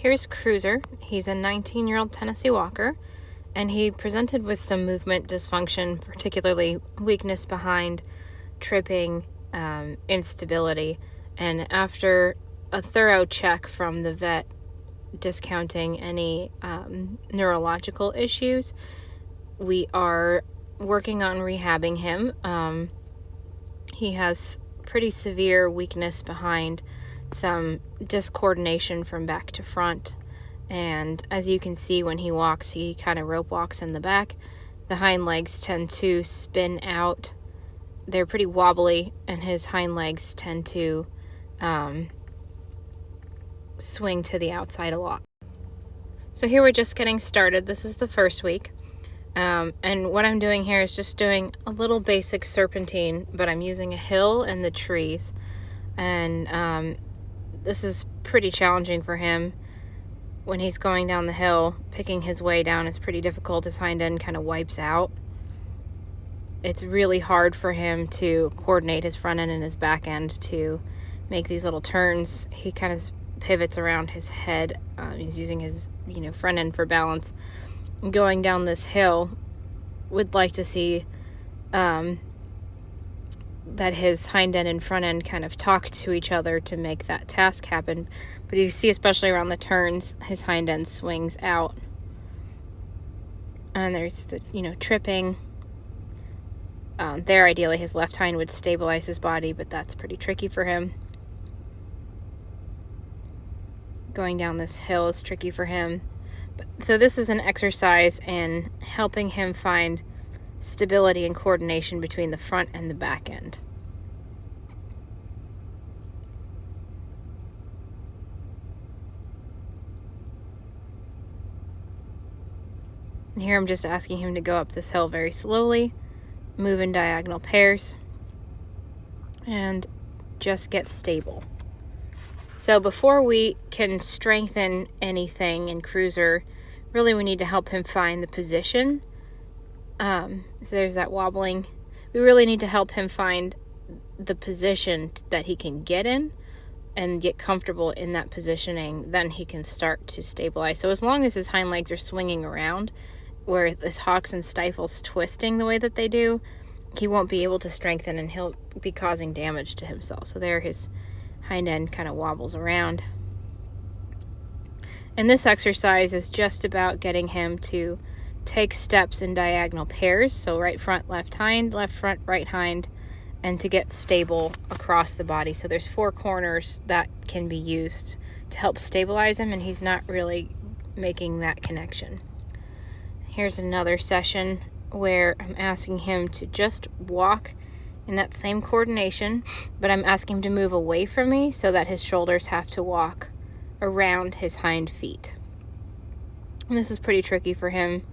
Here's Cruiser. He's a 19-year-old Tennessee Walker, and he presented with some movement dysfunction, particularly weakness behind, tripping, instability. And after a thorough check from the vet, discounting any neurological issues, we are working on rehabbing him. He has pretty severe weakness behind, some discoordination from back to front, and as you can see, when he walks, he kind of rope walks in the back. The hind legs tend to spin out. They're pretty wobbly, and his hind legs tend to swing to the outside a lot. So here we're just getting started. This is the first week. And what I'm doing here is just doing a little basic serpentine, but I'm using a hill and the trees. And this is pretty challenging for him. When he's going down the hill, picking his way down is pretty difficult. His hind end kind of wipes out. It's really hard for him to coordinate his front end and his back end to make these little turns. He kind of pivots around his head. He's using his front end for balance. Going down this hill, would like to see that his hind end and front end kind of talk to each other to make that task happen. But you see, especially around the turns, his hind end swings out. And there's the, tripping. There, ideally, his left hind would stabilize his body, but that's pretty tricky for him. Going down this hill is tricky for him. So this is an exercise in helping him find stability and coordination between the front and the back end. And here I'm just asking him to go up this hill very slowly, move in diagonal pairs, and just get stable. So before we can strengthen anything in Cruiser, really we need to help him find the position. So there's that wobbling. We really need to help him find the position that he can get in and get comfortable in that positioning. Then he can start to stabilize. So as long as his hind legs are swinging around, where his hocks and stifles twisting the way that they do, he won't be able to strengthen and he'll be causing damage to himself. So there his hind end kind of wobbles around. And this exercise is just about getting him to take steps in diagonal pairs, so right front, left hind, left front, right hind, and to get stable across the body. So there's 4 corners that can be used to help stabilize him, and he's not really making that connection. Here's another session where I'm asking him to just walk in that same coordination, but I'm asking him to move away from me so that his shoulders have to walk around his hind feet. And this is pretty tricky for him.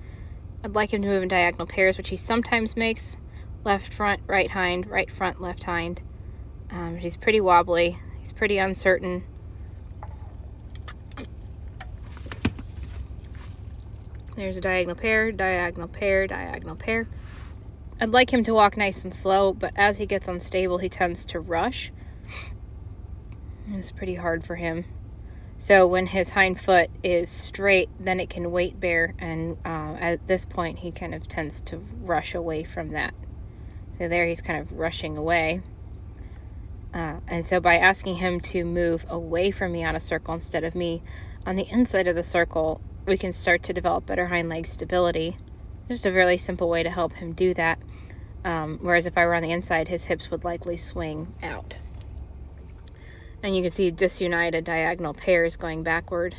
I'd like him to move in diagonal pairs, which he sometimes makes. Left front, right hind, right front, left hind. He's pretty wobbly. He's pretty uncertain. There's a diagonal pair, diagonal pair, diagonal pair. I'd like him to walk nice and slow, but as he gets unstable, he tends to rush. It's pretty hard for him. So when his hind foot is straight, then it can weight bear, and at this point, he kind of tends to rush away from that. So there he's kind of rushing away. And so by asking him to move away from me on a circle instead of me on the inside of the circle, we can start to develop better hind leg stability. Just a really simple way to help him do that. Whereas if I were on the inside, his hips would likely swing out. And you can see disunited diagonal pairs going backward.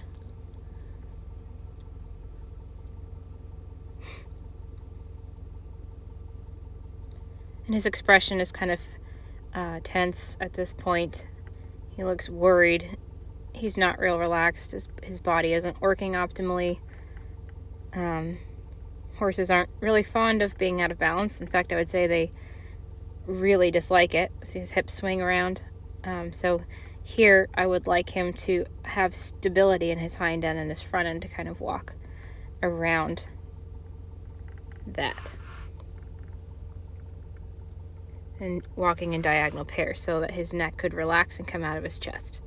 And his expression is kind of tense at this point. He looks worried. He's not real relaxed. His body isn't working optimally. Horses aren't really fond of being out of balance. In fact, I would say they really dislike it. So his hips swing around. So here I would like him to have stability in his hind end and his front end to kind of walk around that. And walking in diagonal pairs so that his neck could relax and come out of his chest.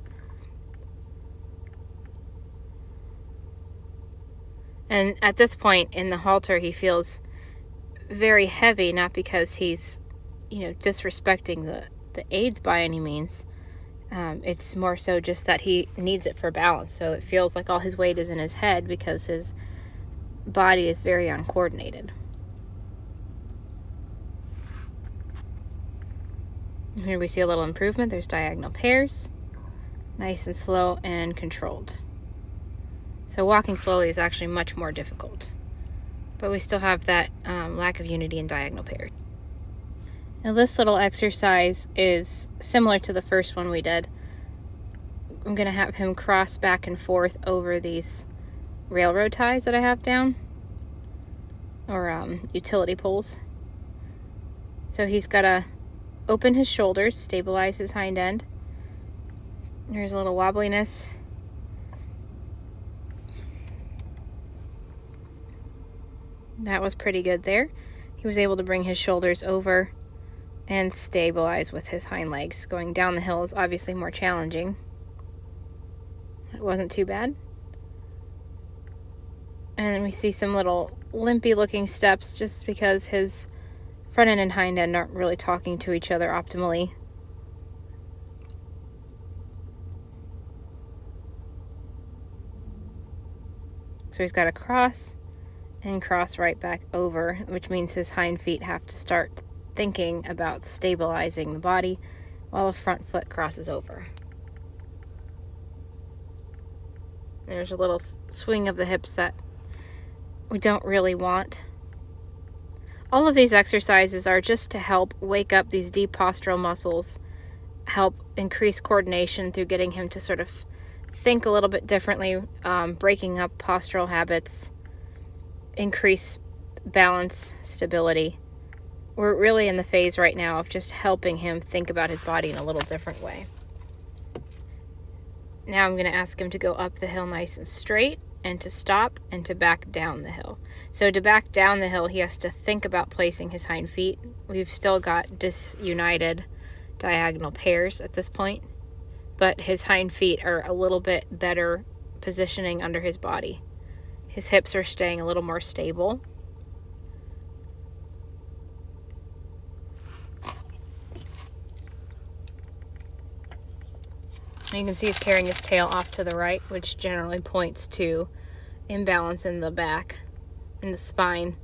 And at this point in the halter, he feels very heavy, not because he's, disrespecting the aids by any means. It's more so just that he needs it for balance. So it feels like all his weight is in his head because his body is very uncoordinated. Here we see a little improvement. There's diagonal pairs. Nice and slow and controlled. So walking slowly is actually much more difficult. But we still have that lack of unity in diagonal pairs. Now this little exercise is similar to the first one we did. I'm going to have him cross back and forth over these railroad ties that I have down, or utility poles. So he's got to open his shoulders, stabilize his hind end. There's a little wobbliness. That was pretty good there. He was able to bring his shoulders over and stabilize with his hind legs. Going down the hill is obviously more challenging. It wasn't too bad. And we see some little limpy looking steps just because his front end and hind end aren't really talking to each other optimally. So he's got to cross and cross right back over, which means his hind feet have to start thinking about stabilizing the body while the front foot crosses over. There's a little swing of the hips that we don't really want. All of these exercises are just to help wake up these deep postural muscles, help increase coordination through getting him to sort of think a little bit differently, breaking up postural habits, increase balance, stability. We're really in the phase right now of just helping him think about his body in a little different way. Now I'm going to ask him to go up the hill nice and straight, and to stop, and to back down the hill. So to back down the hill, he has to think about placing his hind feet. We've still got disunited diagonal pairs at this point, but his hind feet are a little bit better positioning under his body. His hips are staying a little more stable. And you can see he's carrying his tail off to the right, which generally points to imbalance in the back, in the spine,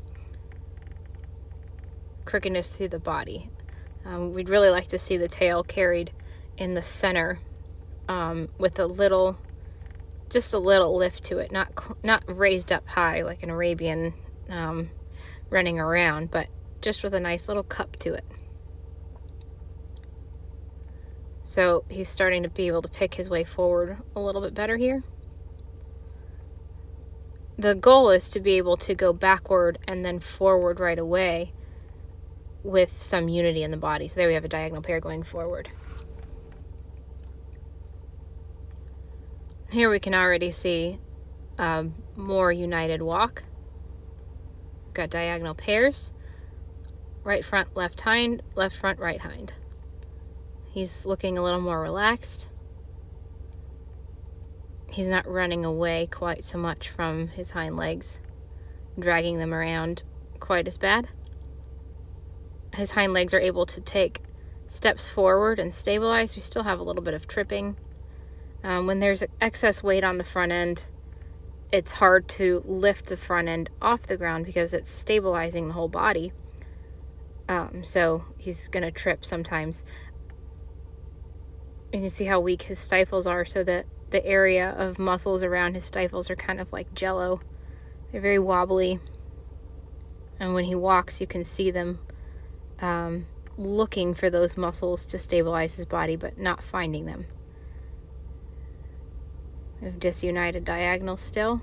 crookedness through the body. We'd really like to see the tail carried in the center with just a little lift to it, not raised up high like an Arabian running around, but just with a nice little cup to it. So he's starting to be able to pick his way forward a little bit better here. The goal is to be able to go backward and then forward right away with some unity in the body. So there we have a diagonal pair going forward. Here we can already see a more united walk. We've got diagonal pairs. Right front, left hind, left front, right hind. He's looking a little more relaxed. He's not running away quite so much from his hind legs, dragging them around quite as bad. His hind legs are able to take steps forward and stabilize. We still have a little bit of tripping. When there's excess weight on the front end, it's hard to lift the front end off the ground because it's stabilizing the whole body. So he's going to trip sometimes. You can see how weak his stifles are, so that the area of muscles around his stifles are kind of like jello. They're very wobbly. And when he walks, you can see them looking for those muscles to stabilize his body, but not finding them. We have disunited diagonals still.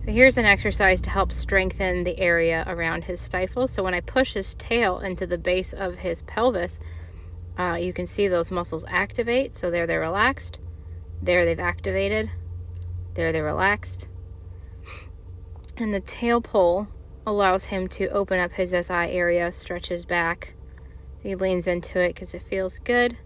So here's an exercise to help strengthen the area around his stifles. So when I push his tail into the base of his pelvis, you can see those muscles activate. So there they're relaxed. There they've activated. There they're relaxed. And the tail pull allows him to open up his SI area, stretches back. So he leans into it because it feels good.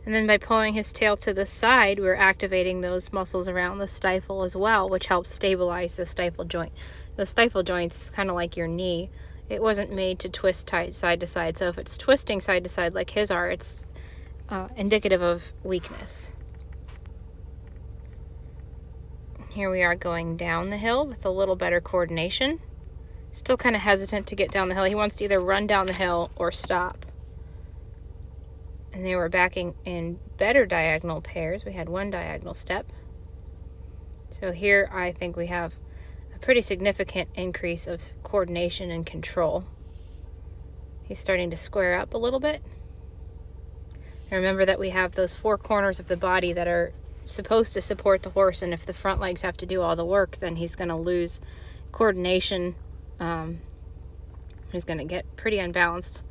And then by pulling his tail to the side, we're activating those muscles around the stifle as well, which helps stabilize the stifle joint. The stifle joint's kind of like your knee. It wasn't made to twist tight side to side, so if it's twisting side to side like his are, it's indicative of weakness. Here we are going down the hill with a little better coordination. Still kind of hesitant to get down the hill. He wants to either run down the hill or stop. And they were backing in better diagonal pairs. We had one diagonal step. So here I think we have a pretty significant increase of coordination and control. He's starting to square up a little bit. And remember that we have those four corners of the body that are supposed to support the horse, and if the front legs have to do all the work, then he's going to lose coordination. He's going to get pretty unbalanced.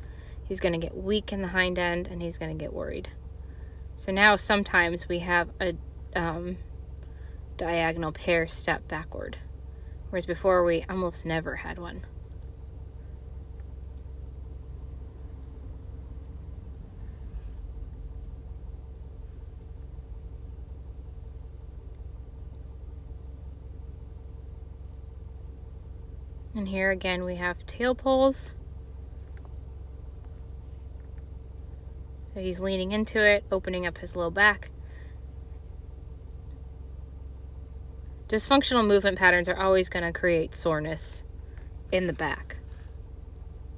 He's going to get weak in the hind end, and he's going to get worried. So now sometimes we have a diagonal pair step backward, whereas before we almost never had one. And here again we have tail pulls. So he's leaning into it, opening up his low back. Dysfunctional movement patterns are always going to create soreness in the back.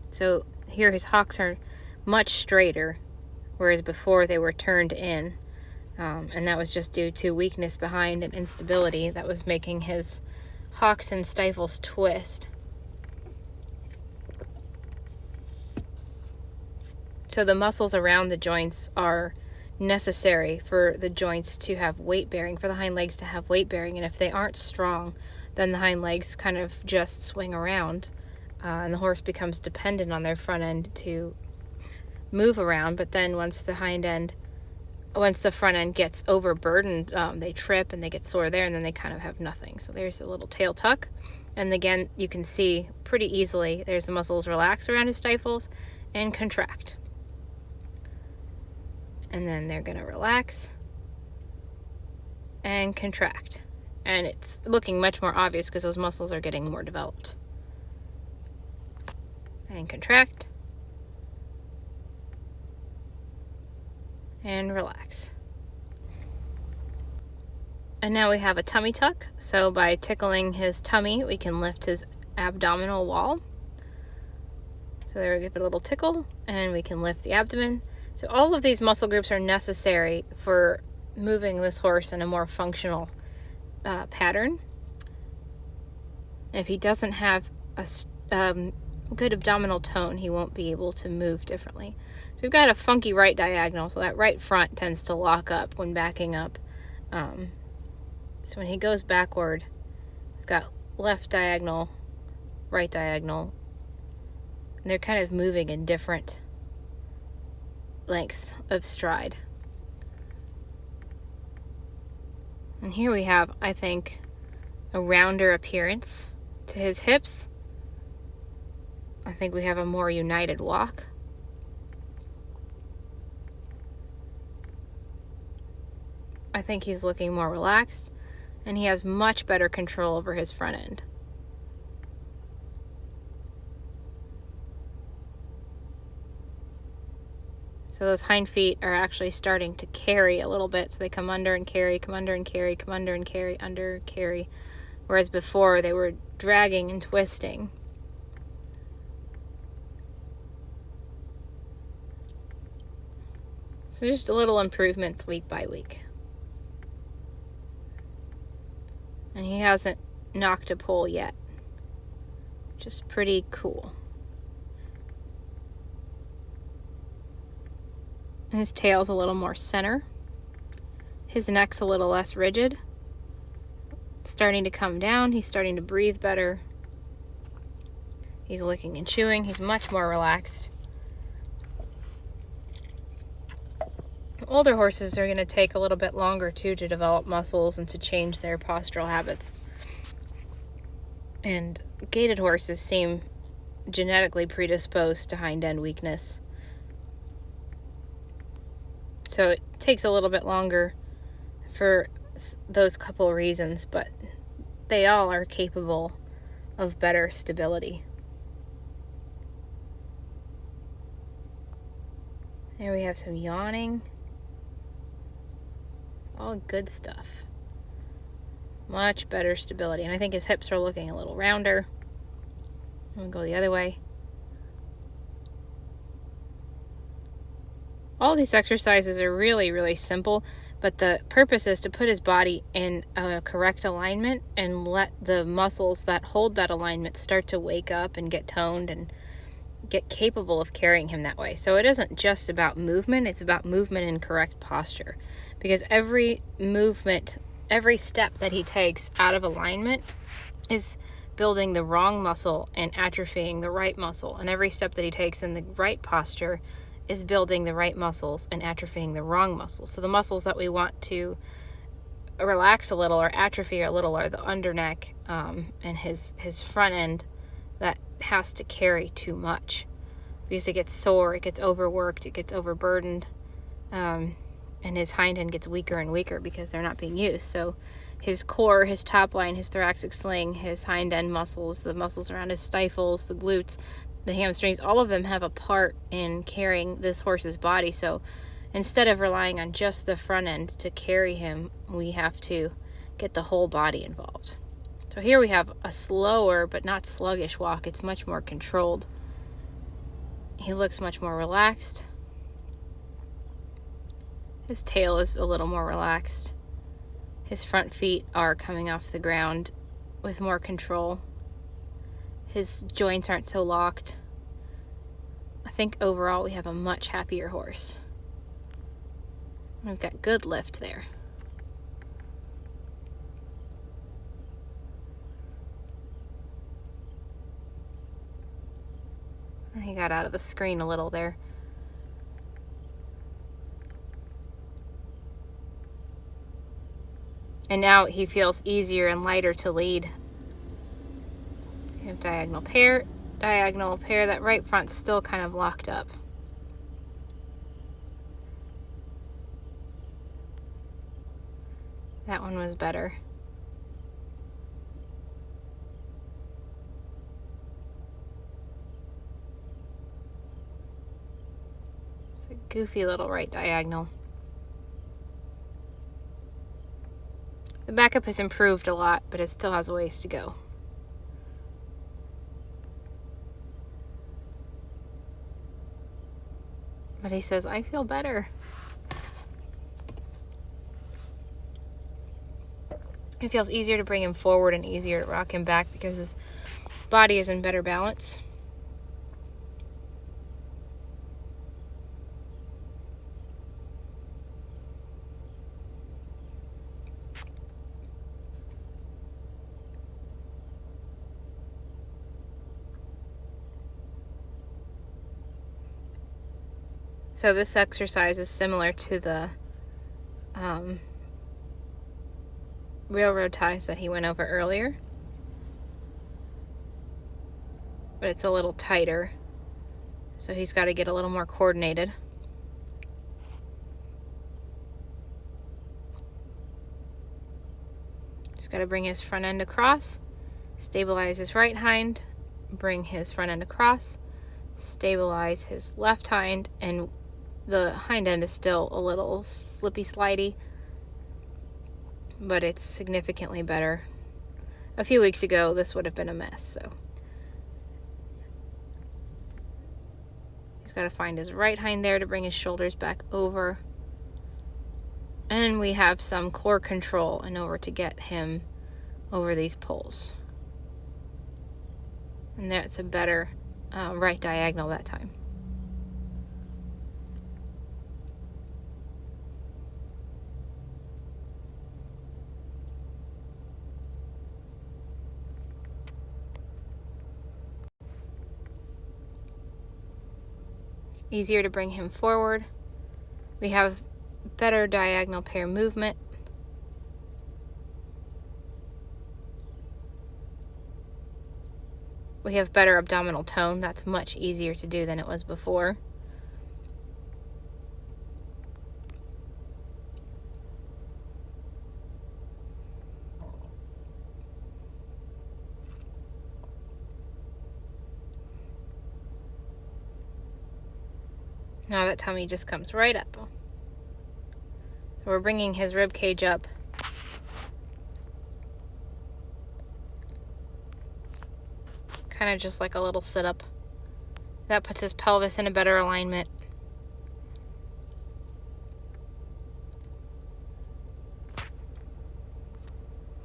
So here his hocks are much straighter, whereas before they were turned in. And that was just due to weakness behind and instability that was making his hocks and stifles twist. So the muscles around the joints are necessary for the joints to have weight bearing, for the hind legs to have weight bearing. And if they aren't strong, then the hind legs kind of just swing around, and the horse becomes dependent on their front end to move around. But then once the front end gets overburdened, they trip and they get sore there, and then they kind of have nothing. So there's a little tail tuck. And again, you can see pretty easily, there's the muscles relax around his stifles and contract. And then they're going to relax and contract. And it's looking much more obvious because those muscles are getting more developed. And contract. And relax. And now we have a tummy tuck. So by tickling his tummy, we can lift his abdominal wall. So there we give it a little tickle, and we can lift the abdomen. So all of these muscle groups are necessary for moving this horse in a more functional pattern. If he doesn't have a good abdominal tone, he won't be able to move differently. So we've got a funky right diagonal, so that right front tends to lock up when backing up. So when he goes backward, we've got left diagonal, right diagonal, and they're kind of moving in different lengths of stride. And here we have, I think, a rounder appearance to his hips. I think we have a more united walk. I think he's looking more relaxed, and he has much better control over his front end. So those hind feet are actually starting to carry a little bit. So they come under and carry, come under and carry, come under and carry, under, carry. Whereas before they were dragging and twisting. So just a little improvements week by week. And he hasn't knocked a pull yet. Just pretty cool. His tail's a little more center. His neck's a little less rigid. It's starting to come down. He's starting to breathe better. He's licking and chewing. He's much more relaxed. Older horses are going to take a little bit longer too to develop muscles and to change their postural habits. And gaited horses seem genetically predisposed to hind end weakness. So it takes a little bit longer for those couple reasons, but they all are capable of better stability. There we have some yawning. It's all good stuff. Much better stability. And I think his hips are looking a little rounder. I'm going to go the other way. All these exercises are really, really simple, but the purpose is to put his body in a correct alignment and let the muscles that hold that alignment start to wake up and get toned and get capable of carrying him that way. So it isn't just about movement, it's about movement in correct posture. Because every movement, every step that he takes out of alignment is building the wrong muscle and atrophying the right muscle. And every step that he takes in the right posture is building the right muscles and atrophying the wrong muscles. So the muscles that we want to relax a little or atrophy a little are the underneck and his front end that has to carry too much because it gets sore, it gets overworked, it gets overburdened, and his hind end gets weaker and weaker because they're not being used. So his core, his top line, his thoracic sling, his hind end muscles, the muscles around his stifles, the glutes, the hamstrings, all of them have a part in carrying this horse's body. So instead of relying on just the front end to carry him, we have to get the whole body involved. So here we have a slower but not sluggish walk. It's much more controlled. He looks much more relaxed. His tail is a little more relaxed. His front feet are coming off the ground with more control. His joints aren't so locked. I think overall we have a much happier horse. We've got good lift there. He got out of the screen a little there. And now he feels easier and lighter to lead. We have diagonal pair, diagonal pair. That right front's still kind of locked up. That one was better. It's a goofy little right diagonal. The backup has improved a lot, but it still has a ways to go. But he says, I feel better. It feels easier to bring him forward and easier to rock him back because his body is in better balance. So this exercise is similar to the railroad ties that he went over earlier, but it's a little tighter, so he's got to get a little more coordinated. Just got to bring his front end across, stabilize his right hind, bring his front end across, stabilize his left hind, and the hind end is still a little slippy slidey, but it's significantly better. A few weeks ago, this would have been a mess, so. He's got to find his right hind there to bring his shoulders back over. And we have some core control in order to get him over these poles. And that's a better right diagonal that time. Easier to bring him forward. We have better diagonal pair movement. We have better abdominal tone. That's much easier to do than it was before. Now that tummy just comes right up. So we're bringing his rib cage up. Kind of just like a little sit-up. That puts his pelvis in a better alignment.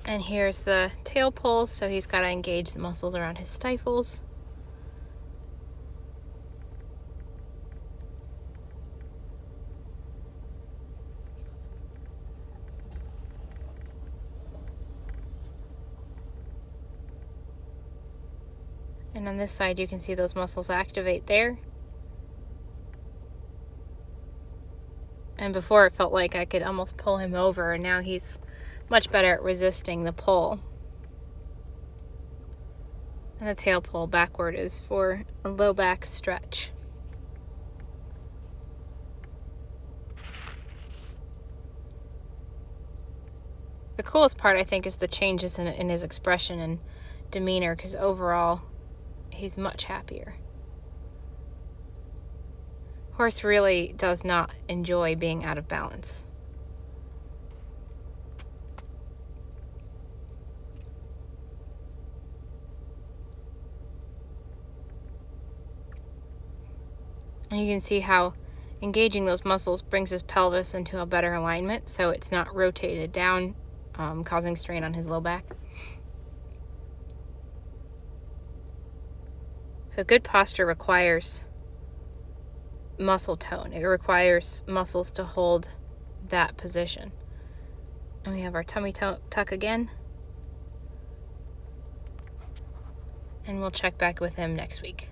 And here's the tail pull, so he's got to engage the muscles around his stifles. And on this side, you can see those muscles activate there. And before it felt like I could almost pull him over, and now he's much better at resisting the pull. And the tail pull backward is for a low back stretch. The coolest part, I think, is the changes in his expression and demeanor, because overall, he's much happier. Horse really does not enjoy being out of balance. And you can see how engaging those muscles brings his pelvis into a better alignment, so it's not rotated down, causing strain on his low back. So good posture requires muscle tone. It requires muscles to hold that position. And we have our tummy tuck again. And we'll check back with him next week.